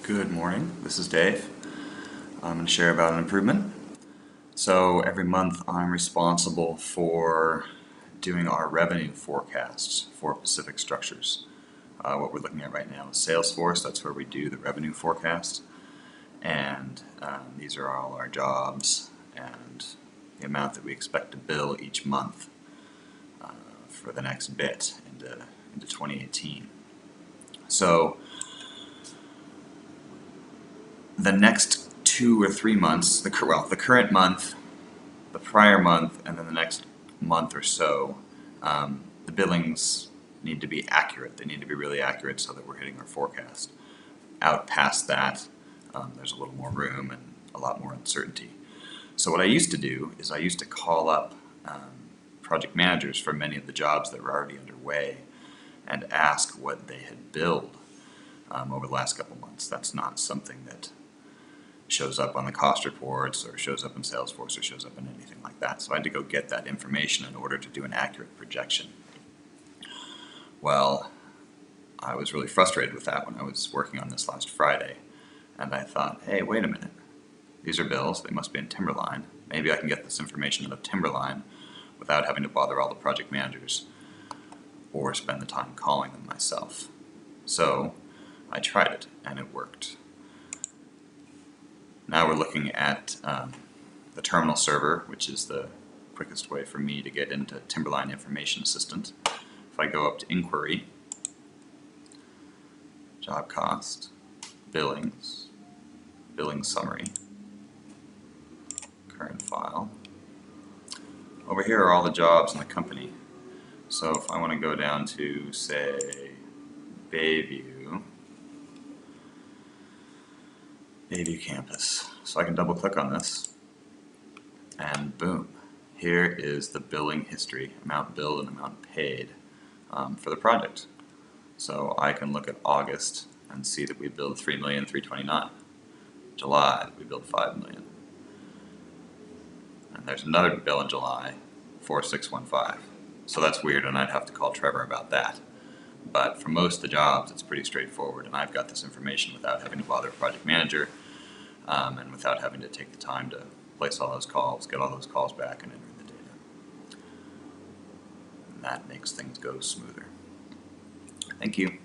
Good morning, this is Dave. I'm going to share about an improvement. So every month I'm responsible for doing our revenue forecasts for Pacific Structures. What we're looking at right now is Salesforce. That's where we do the revenue forecast. And these are all our jobs and the amount that we expect to bill each month for the next bit into 2018. So the next 2 or 3 months, the current month, the prior month, and then the next month or so, the billings need to be accurate. They need to be really accurate so that we're hitting our forecast. Out past that, there's a little more room and a lot more uncertainty. So what I used to do is I used to call up project managers for many of the jobs that were already underway and ask what they had billed over the last couple months. That's not something that shows up on the cost reports or shows up in Salesforce or shows up in anything like that. So I had to go get that information in order to do an accurate projection. Well, I was really frustrated with that when I was working on this last Friday, and I thought, hey, wait a minute. These are bills, they must be in Timberline. Maybe I can get this information out of Timberline without having to bother all the project managers or spend the time calling them myself. So I tried it, and it worked. Now we're looking at the terminal server, which is the quickest way for me to get into Timberline Information Assistant. If I go up to Inquiry, Job Cost, Billings, Billing Summary, Current File. Over here are all the jobs in the company. So if I want to go down to, say, Bayview Campus. So I can double click on this and boom, here is the billing history, amount billed and amount paid for the project. So I can look at August and see that we billed $3,329,000. July, we billed $5,000,000. And there's another bill in July, 4,615. So that's weird, and I'd have to call Trevor about that. But for most of the jobs, it's pretty straightforward, and I've got this information without having to bother a project manager and without having to take the time to place all those calls, get all those calls back, and enter the data. And that makes things go smoother. Thank you.